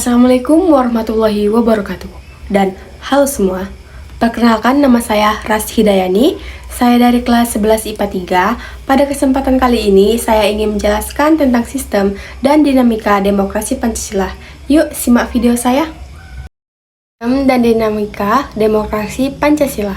Assalamualaikum warahmatullahi wabarakatuh. Dan halo semua, perkenalkan nama saya Ras Hidayani. Saya dari kelas 11 IPA 3. Pada kesempatan kali ini saya ingin menjelaskan tentang sistem dan dinamika demokrasi Pancasila. Yuk simak video saya. Sistem dan dinamika demokrasi Pancasila.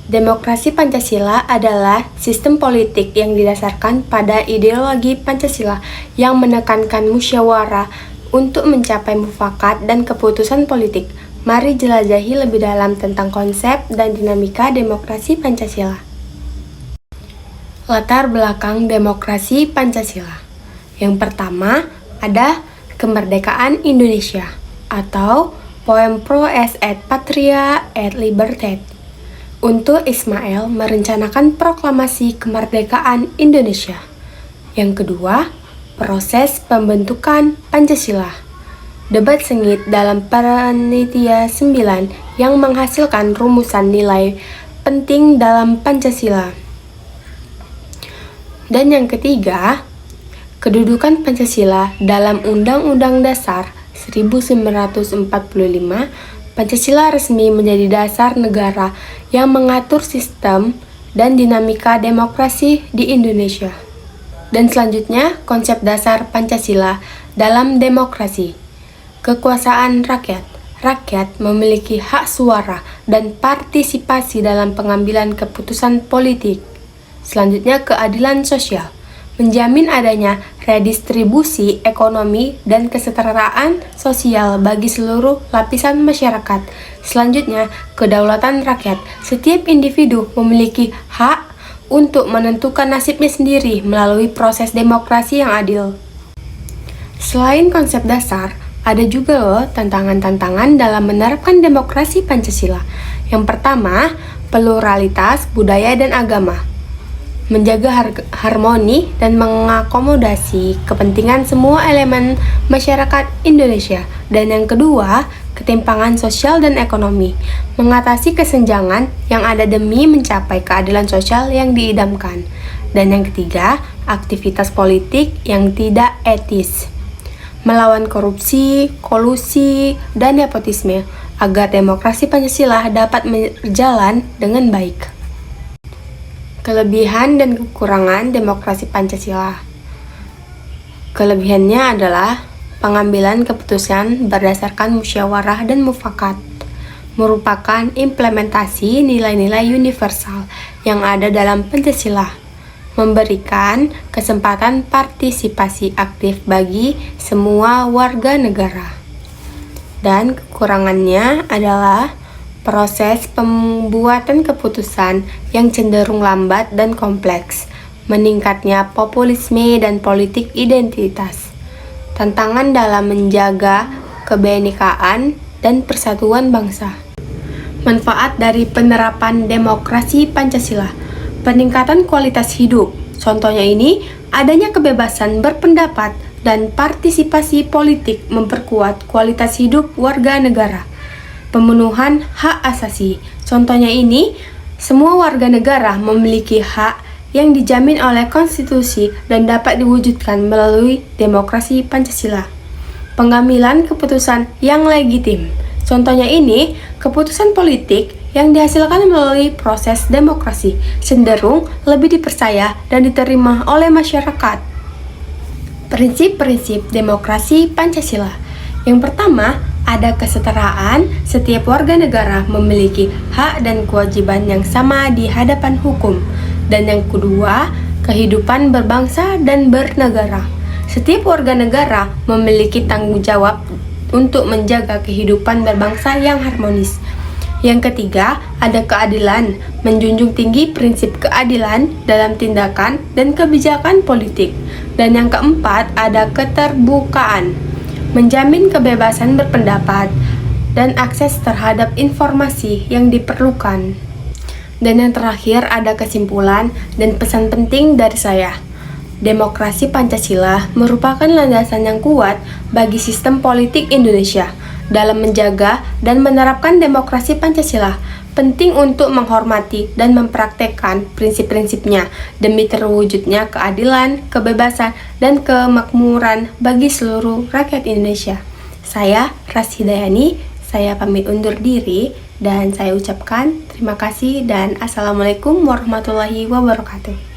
Demokrasi Pancasila adalah sistem politik yang didasarkan pada ideologi Pancasila yang menekankan musyawarah untuk mencapai mufakat dan keputusan politik. Mari jelajahi lebih dalam tentang konsep dan dinamika demokrasi Pancasila. Latar belakang demokrasi Pancasila. Yang pertama, ada kemerdekaan Indonesia atau Poem Pro es et Patria et Libertate. Untuk Ismail merencanakan proklamasi kemerdekaan Indonesia. Yang kedua, proses pembentukan Pancasila. Debat sengit dalam Panitia 9 yang menghasilkan rumusan nilai penting dalam Pancasila. Dan yang ketiga, kedudukan Pancasila dalam Undang-Undang Dasar 1945. Pancasila resmi menjadi dasar negara yang mengatur sistem dan dinamika demokrasi di Indonesia. Dan selanjutnya, konsep dasar Pancasila dalam demokrasi. Kekuasaan rakyat. Rakyat memiliki hak suara dan partisipasi dalam pengambilan keputusan politik. Selanjutnya, keadilan sosial. Menjamin adanya redistribusi ekonomi dan kesetaraan sosial bagi seluruh lapisan masyarakat. Selanjutnya, kedaulatan rakyat. Setiap individu memiliki hak untuk menentukan nasibnya sendiri melalui proses demokrasi yang adil. Selain konsep dasar, ada juga loh tantangan-tantangan dalam menerapkan demokrasi Pancasila. Yang pertama, pluralitas budaya dan agama. Menjaga harmoni dan mengakomodasi kepentingan semua elemen masyarakat Indonesia. Dan yang kedua, ketimpangan sosial dan ekonomi. Mengatasi kesenjangan yang ada demi mencapai keadilan sosial yang diidamkan. Dan yang ketiga, aktivitas politik yang tidak etis. Melawan korupsi, kolusi, dan nepotisme agar demokrasi Pancasila dapat berjalan dengan baik. Kelebihan dan kekurangan demokrasi Pancasila. Kelebihannya adalah pengambilan keputusan berdasarkan musyawarah dan mufakat, merupakan implementasi nilai-nilai universal yang ada dalam Pancasila, memberikan kesempatan partisipasi aktif bagi semua warga negara. Dan kekurangannya adalah proses pembuatan keputusan yang cenderung lambat dan kompleks, meningkatnya populisme dan politik identitas, tantangan dalam menjaga kebenekaan dan persatuan bangsa. Manfaat dari penerapan demokrasi Pancasila, peningkatan kualitas hidup. Contohnya ini, adanya kebebasan berpendapat dan partisipasi politik memperkuat kualitas hidup warga negara. Pemenuhan hak asasi. Contohnya ini, semua warga negara memiliki hak yang dijamin oleh konstitusi dan dapat diwujudkan melalui demokrasi Pancasila. Pengambilan keputusan yang legitim. Contohnya ini, keputusan politik yang dihasilkan melalui proses demokrasi cenderung lebih dipercaya dan diterima oleh masyarakat. Prinsip-prinsip demokrasi Pancasila. Yang pertama, ada kesetaraan. Setiap warga negara memiliki hak dan kewajiban yang sama di hadapan hukum. Dan yang kedua, kehidupan berbangsa dan bernegara. Setiap warga negara memiliki tanggung jawab untuk menjaga kehidupan berbangsa yang harmonis. Yang ketiga, ada keadilan. Menjunjung tinggi prinsip keadilan dalam tindakan dan kebijakan politik. Dan yang keempat, ada keterbukaan. Menjamin kebebasan berpendapat dan akses terhadap informasi yang diperlukan. Dan yang terakhir, ada kesimpulan dan pesan penting dari saya. Demokrasi Pancasila merupakan landasan yang kuat bagi sistem politik Indonesia. Dalam menjaga dan menerapkan demokrasi Pancasila, penting untuk menghormati dan mempraktekkan prinsip-prinsipnya demi terwujudnya keadilan, kebebasan, dan kemakmuran bagi seluruh rakyat Indonesia. Saya Rashidayani, saya pamit undur diri dan saya ucapkan terima kasih dan assalamualaikum warahmatullahi wabarakatuh.